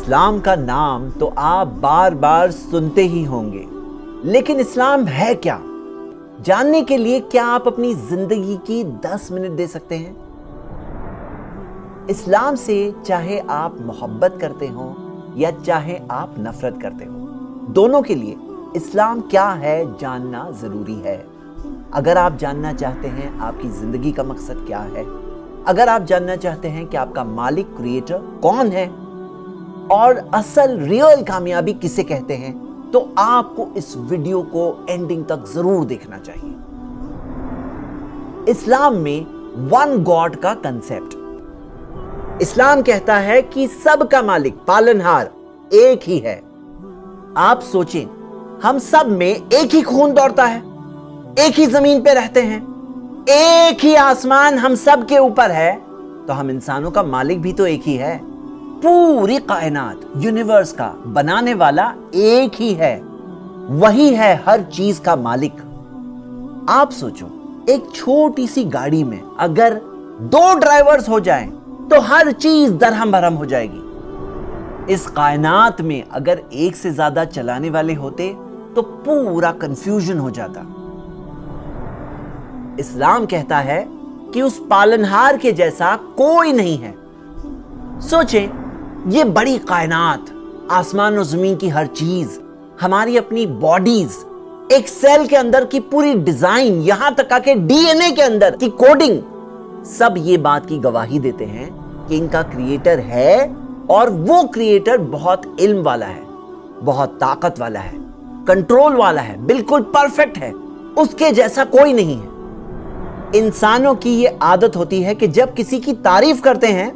इस्लाम का नाम तो आप बार बार सुनते ही होंगे, लेकिन इस्लाम है क्या? जानने के लिए क्या आप अपनी जिंदगी की 10 मिनट दे सकते हैं? इस्लाम से चाहे आप मोहब्बत करते हो या चाहे आप नफरत करते हो, दोनों के लिए इस्लाम क्या है जानना जरूरी है। अगर आप जानना चाहते हैं आपकी जिंदगी का मकसद क्या है, अगर आप जानना चाहते हैं कि आपका मालिक क्रिएटर कौन है और असल रियल कामयाबी किसे कहते हैं, तो आपको इस वीडियो को एंडिंग तक जरूर देखना चाहिए। इस्लाम में वन गॉड का कंसेप्ट। इस्लाम कहता है कि सबका मालिक पालनहार एक ही है। आप सोचें, हम सब में एक ही खून दौड़ता है, एक ही जमीन पे रहते हैं, एक ही आसमान हम सब के ऊपर है, तो हम इंसानों का मालिक भी तो एक ही है। पूरी कायनात यूनिवर्स का बनाने वाला एक ही है, वही है हर चीज का मालिक। आप सोचो, एक छोटी सी गाड़ी में अगर 2 ड्राइवर्स हो जाएं, तो हर चीज दरहम भरम हो जाएगी। इस कायनात में अगर एक से ज्यादा चलाने वाले होते तो पूरा कंफ्यूजन हो जाता। इस्लाम कहता है कि उस पालनहार के जैसा कोई नहीं है। सोचें, ये बड़ी कायनात, आसमान और जमीन की हर चीज, हमारी अपनी बॉडीज, एक सेल के अंदर की पूरी डिजाइन, यहां तक आके डीएनए के अंदर की कोडिंग, सब ये बात की गवाही देते हैं कि इनका क्रिएटर है और वो क्रिएटर बहुत इल्म वाला है, बहुत ताकत वाला है, कंट्रोल वाला है, बिल्कुल परफेक्ट है, उसके जैसा कोई नहीं है। इंसानों की ये आदत होती है कि जब किसी की तारीफ करते हैं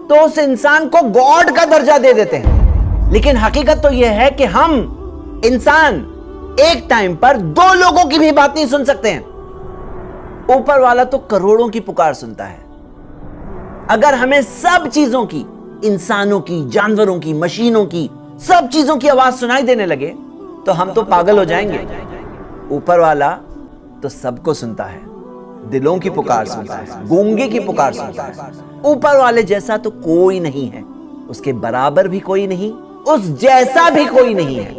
तो उस इंसान को गॉड का दर्जा दे देते हैं, लेकिन हकीकत तो यह है कि हम इंसान एक टाइम पर 2 लोगों की भी बात नहीं सुन सकते हैं। ऊपर वाला तो करोड़ों की पुकार सुनता है। अगर हमें सब चीजों की, इंसानों की, जानवरों की, मशीनों की, सब चीजों की आवाज सुनाई देने लगे तो हम तो पागल हो जाएंगे। ऊपर वाला तो सबको सुनता है, दिलों की पुकार सुनता है, गूंगे की पुकार सुनता है। ऊपर वाले जैसा तो कोई नहीं है, उसके बराबर भी कोई नहीं, उस जैसा भी कोई नहीं है।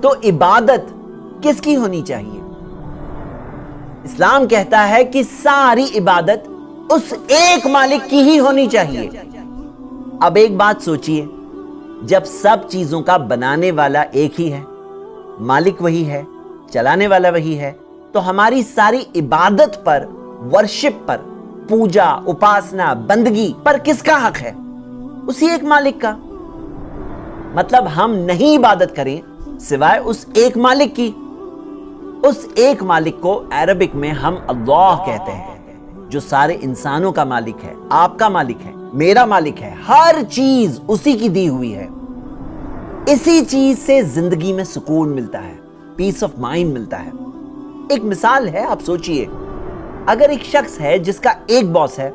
तो इबादत किसकी होनी चाहिए? इस्लाम कहता है कि सारी इबादत उस एक मालिक की ही होनी चाहिए। अब एक बात सोचिए, जब सब चीजों का बनाने वाला एक ही है, मालिक वही है, चलाने वाला वही है, तो हमारी सारी इबादत पर, वर्शिप पर, पूजा, उपासना, बंदगी पर किसका हक है? उसी एक मालिक का। मतलब हम नहीं इबादत करें सिवाय उस एक मालिक की। उस एक मालिक को अरबिक में हम अल्लाह कहते हैं, जो सारे इंसानों का मालिक है, आपका मालिक है, मेरा मालिक है, हर चीज उसी की दी हुई है। इसी चीज से जिंदगी में सुकून मिलता है, पीस ऑफ माइंड मिलता है। एक मिसाल है, आप सोचिए, अगर एक शख्स है जिसका एक बॉस है,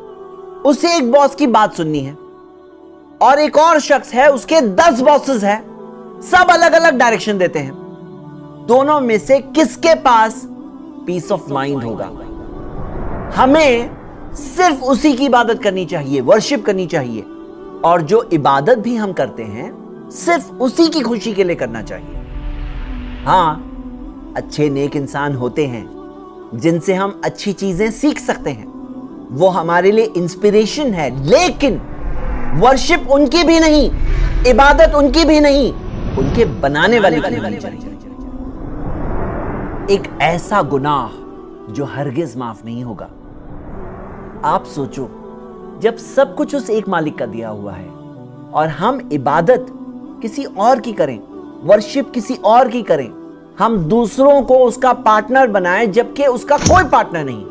उसे एक बॉस की बात सुननी है, और एक और शख्स है उसके 10 बॉसेस हैं, सब अलग अलग डायरेक्शन देते हैं, दोनों में से किसके पास पीस ऑफ माइंड होगा? हमें सिर्फ उसी की इबादत करनी चाहिए, वर्शिप करनी चाहिए, और जो इबादत भी हम करते हैं सिर्फ उसी की खुशी के लिए करना चाहिए। हाँ, अच्छे नेक इंसान होते हैं जिनसे हम अच्छी चीजें सीख सकते हैं, वो हमारे लिए इंस्पिरेशन है, लेकिन वर्शिप उनकी भी नहीं, इबादत उनकी भी नहीं, उनके बनाने वाले की होनी चाहिए। एक ऐसा गुनाह जो हरगिज माफ नहीं होगा। आप सोचो, जब सब कुछ उस एक मालिक का दिया हुआ है और हम इबादत किसी और की करें, वर्शिप किसी और की करें, हम दूसरों को उसका पार्टनर बनाएं जबकि उसका कोई पार्टनर नहीं,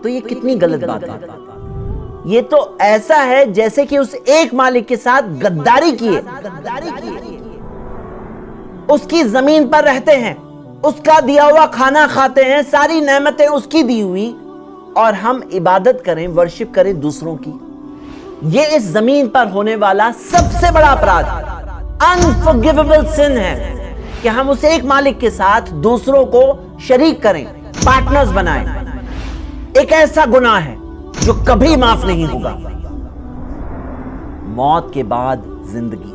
तो ये कितनी गलत बात है। ये तो ऐसा है जैसे कि उस एक मालिक के साथ गद्दारी किए। उसकी जमीन पर रहते हैं, उसका दिया हुआ खाना खाते हैं, सारी नेमतें उसकी दी हुई, और हम इबादत करें, वर्शिप करें दूसरों की। ये इस जमीन पर होने वाला सबसे बड़ा अपराध, अनफॉरगिवेबल सिन है कि हम उस एक मालिक के साथ दूसरों को शरीक करें, पार्टनर्स बनाएं। एक ऐसा गुनाह है जो कभी माफ नहीं होगा। मौत के बाद زندگی۔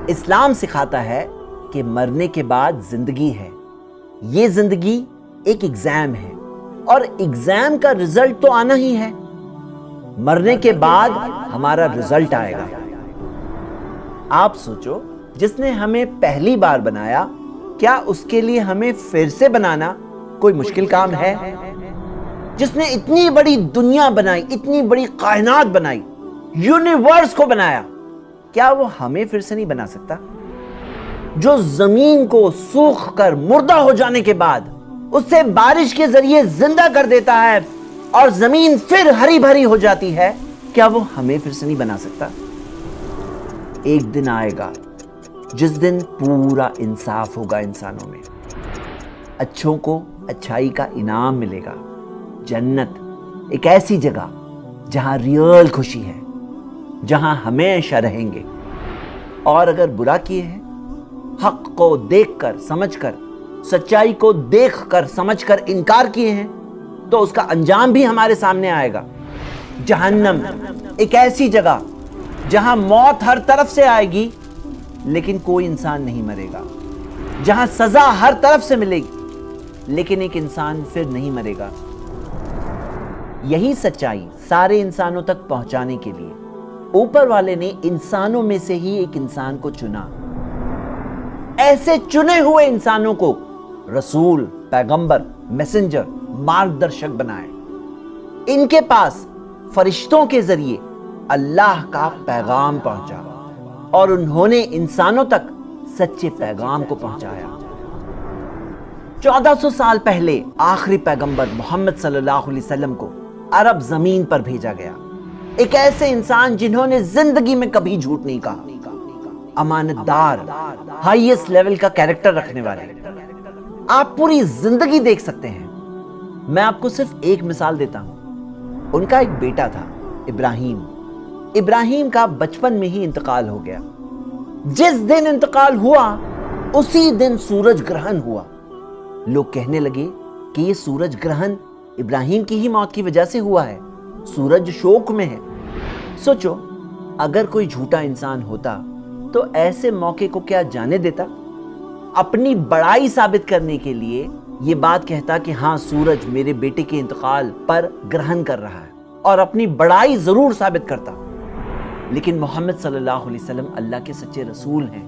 اسلام سکھاتا ہے کہ مرنے کے بعد زندگی ہے۔ یہ زندگی ایک ایگزام ہے اور ایگزام کا رزلٹ تو آنا ہی ہے۔ مرنے کے بعد ہمارا رزلٹ آئے گا۔ آپ سوچو، جس نے ہمیں پہلی بار بنایا، کیا اس کے لیے ہمیں پھر سے بنانا کوئی مشکل کام ہے؟ جس نے اتنی بڑی دنیا بنائی، اتنی بڑی کائنات بنائی، یونیورس کو بنایا، کیا وہ ہمیں پھر سے نہیں بنا سکتا؟ جو زمین کو سوکھ کر مردہ ہو جانے کے بعد اسے بارش کے ذریعے زندہ کر دیتا ہے اور زمین پھر ہری بھری ہو جاتی ہے، کیا وہ ہمیں پھر سے نہیں بنا سکتا؟ ایک دن آئے گا جس دن پورا انصاف ہوگا انسانوں میں، اچھوں کو اچھائی کا انعام ملے گا۔ جنت ایک ایسی جگہ جہاں ریئل خوشی ہے، جہاں ہمیشہ رہیں گے۔ اور اگر برا کیے ہیں، حق کو دیکھ کر سمجھ کر، سچائی کو دیکھ کر سمجھ کر انکار کیے ہیں، تو اس کا انجام بھی ہمارے سامنے آئے گا۔ جہنم ایک ایسی جگہ جہاں موت ہر طرف سے آئے گی لیکن کوئی انسان نہیں مرے گا، جہاں سزا ہر طرف سے ملے گی لیکن ایک انسان پھر نہیں مرے گا۔ یہی سچائی سارے انسانوں تک پہنچانے کے لیے اوپر والے نے انسانوں میں سے ہی ایک انسان کو چنا۔ ایسے چنے ہوئے انسانوں کو رسول، پیغمبر، میسنجر، مارگدرشک بنائے۔ ان کے پاس فرشتوں کے ذریعے اللہ کا پیغام پہنچا اور انہوں نے انسانوں تک سچے پیغام کو پہنچایا۔ 1400 سال پہلے آخری پیغمبر محمد صلی اللہ علیہ وسلم کو عرب زمین پر بھیجا گیا، ایک ایسے انسان جنہوں نے زندگی میں کبھی جھوٹ نہیں کہا، امانت دار، ہائیسٹ لیول کا کیریکٹر رکھنے والے۔ آپ پوری زندگی دیکھ سکتے ہیں۔ میں آپ کو صرف ایک مثال دیتا ہوں۔ ان کا ایک بیٹا تھا، ابراہیم کا بچپن میں ہی انتقال ہو گیا۔ جس دن انتقال ہوا اسی دن سورج گرہن ہوا۔ لوگ کہنے لگے کہ یہ سورج گرہن ابراہیم کی ہی موت کی وجہ سے ہوا ہے، سورج شوق میں ہے۔ سوچو، اگر کوئی جھوٹا انسان ہوتا تو ایسے موقع کو کیا جانے دیتا؟ اپنی بڑائی ثابت کرنے کے لیے یہ بات کہتا کہ ہاں سورج میرے بیٹے کے انتقال پر گرہن کر رہا ہے، اور اپنی بڑائی ضرور ثابت کرتا۔ لیکن محمد صلی اللہ علیہ وسلم اللہ کے سچے رسول ہیں۔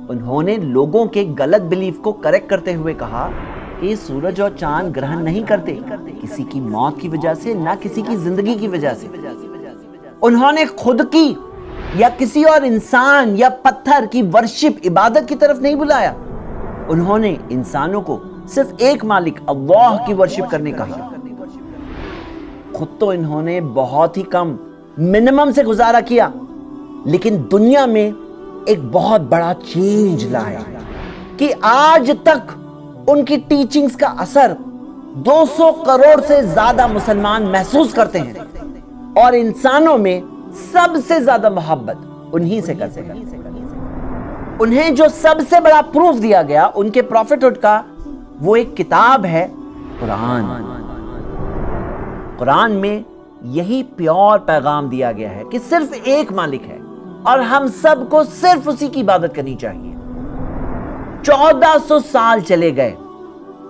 انہوں نے لوگوں کے غلط بلیف کو کریکٹ کرتے ہوئے کہا کہ یہ سورج اور چاند گرہن نہیں کرتے کسی کی موت کی وجہ سے، نہ کسی کی زندگی کی وجہ سے۔ انہوں نے خود کی یا کسی اور انسان یا پتھر کی ورشپ، عبادت کی طرف نہیں بلایا۔ انہوں نے انسانوں کو صرف ایک مالک اللہ کی ورشپ کرنے کہا۔ خود تو انہوں نے بہت ہی کم، منیمم سے گزارا کیا، لیکن دنیا میں ایک بہت بڑا چینج لایا کہ آج تک ان کی ٹیچنگز کا اثر 200 کروڑ سے زیادہ مسلمان محسوس کرتے ہیں، اور انسانوں میں سب سے زیادہ محبت انہی سے کرتے ہیں۔ انہیں جو سب سے بڑا پروف دیا گیا ان کے پروفیٹہڈ کا، وہ ایک کتاب ہے قرآن۔ قرآن میں یہی پیور پیغام دیا گیا ہے کہ صرف ایک مالک ہے اور ہم سب کو صرف اسی کی عبادت کرنی چاہیے۔ 1400 سال چلے گئے،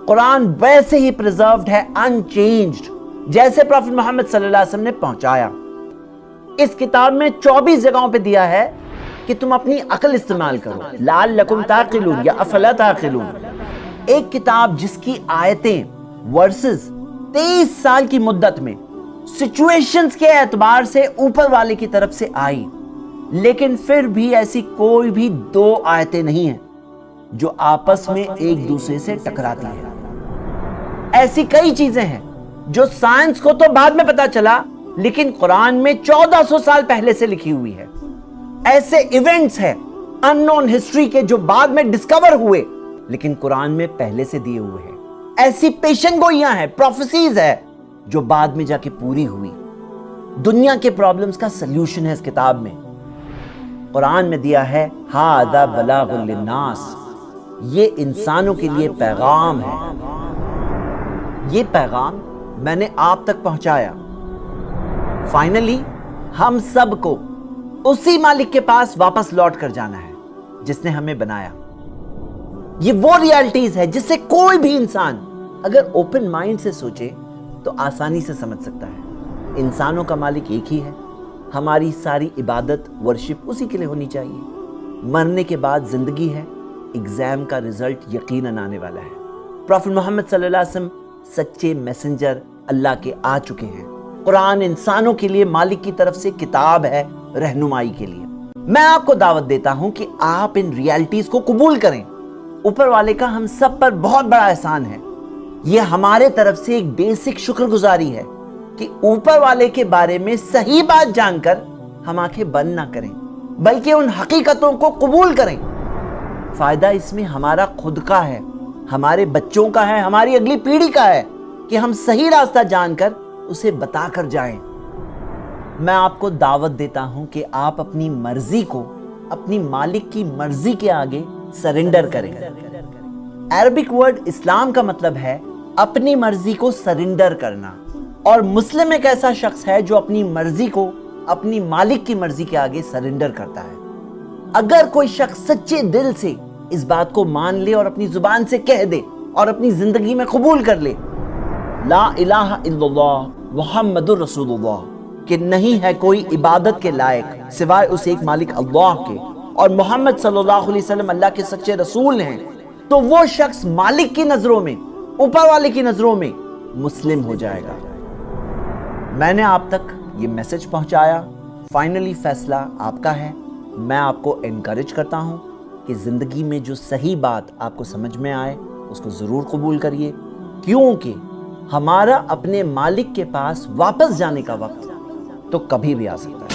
قرآن ویسے ہی پریزروڈ ہے، انچینجڈ، جیسے پروفیٹ محمد صلی اللہ علیہ وسلم نے پہنچایا۔ اس کتاب میں 24 جگہوں پہ دیا ہے کہ تم اپنی عقل استعمال کرو، لعلکم تعقلون یا افلا تعقلون۔ ایک کتاب جس کی آیتیں، ورسز 23 سال کی مدت میں سچویشنز کے اعتبار سے اوپر والے کی طرف سے آئی، لیکن پھر بھی ایسی کوئی بھی 2 آیتیں نہیں ہیں جو آپس میں ایک دوسرے سے ٹکراتی ہیں۔ ایسی کئی چیزیں ہیں جو سائنس کو تو بعد میں پتا چلا، لیکن قرآن میں 1400 سال پہلے سے لکھی ہوئی ہے۔ ایسے ایونٹس ہیں ان نون ہسٹری کے جو بعد میں ڈسکور ہوئے، لیکن قرآن میں پہلے سے دیے ہوئے ہیں۔ ایسی پیشن گوئیاں ہیں، پروفیسیز ہے جو بعد میں جا کے پوری ہوئی۔ دنیا کے پرابلمز کا سلیوشن ہے اس کتاب میں۔ قرآن میں دیا ہے ھذا بلاغ للناس، یہ انسانوں کے لیے پیغام ہے۔ یہ پیغام میں نے آپ تک پہنچایا۔ فائنلی ہم سب کو उसी मालिक के पास वापस लौट कर जाना है जिसने हमें बनाया। ये वो रियलिटीज है जिससे कोई भी इंसान अगर ओपन माइंड से सोचे तो आसानी से समझ सकता है। इंसानों का मालिक एक ही है, हमारी सारी इबादत वर्शिप उसी के लिए होनी चाहिए। मरने के बाद जिंदगी है, एग्जाम का रिजल्ट यकीनन आने वाला है। प्रॉफेट मोहम्मद सल्लल्लाहु अलैहि वसल्लम सच्चे मैसेंजर अल्लाह के आ चुके हैं। कुरान इंसानों के लिए मालिक की तरफ से किताब है रहनुमाई के लिए। मैं आपको दावत देता हूं कि आप इन रियलिटीज को कबूल करें। ऊपर वाले का हम सब पर बहुत बड़ा एहसान है। यह हमारे तरफ से एक बेसिक शुक्रगुजारी है कि ऊपर वाले के बारे में सही बात जानकर हम आंखें बंद ना करें, बल्कि उन हकीकतों को कबूल करें। फायदा इसमें हमारा खुद का है, हमारे बच्चों का है, हमारी अगली पीढ़ी का है कि हम सही रास्ता जानकर उसे बताकर जाएं। मैं आपको दावत देता हूं कि आप अपनी मर्जी को अपनी मालिक की मर्जी के आगे सरेंडर करें। अरबिक वर्ड इस्लाम का मतलब है अपनी मर्जी को सरेंडर करना, और मुस्लिम एक ऐसा शख्स है जो अपनी मर्जी को अपनी मालिक की मर्जी के आगे सरेंडर करता है। अगर कोई शख्स सच्चे दिल से इस बात को मान ले और अपनी जुबान से कह दे और अपनी जिंदगी में कबूल कर ले, ला इलाहा इल्लल्लाह मुहम्मदुर रसूलुल्लाह, कि नहीं है कोई इबादत के लायक सिवाय उस एक मालिक अल्लाह के, और मोहम्मद सल्लल्लाहु अलैहि वसल्लम अल्लाह के सच्चे रसूल हैं, तो वो शख्स मालिक की नजरों में, ऊपर वाले की नजरों में मुस्लिम हो जाएगा। मैंने आप तक ये मैसेज पहुंचाया, फाइनली फैसला आपका है। मैं आपको एनकरेज करता हूं कि जिंदगी में जो सही बात आपको समझ में आए उसको जरूर कबूल करिए, क्योंकि हमारा अपने मालिक के पास वापस जाने का वक्त तो कभी भी आ सकता है।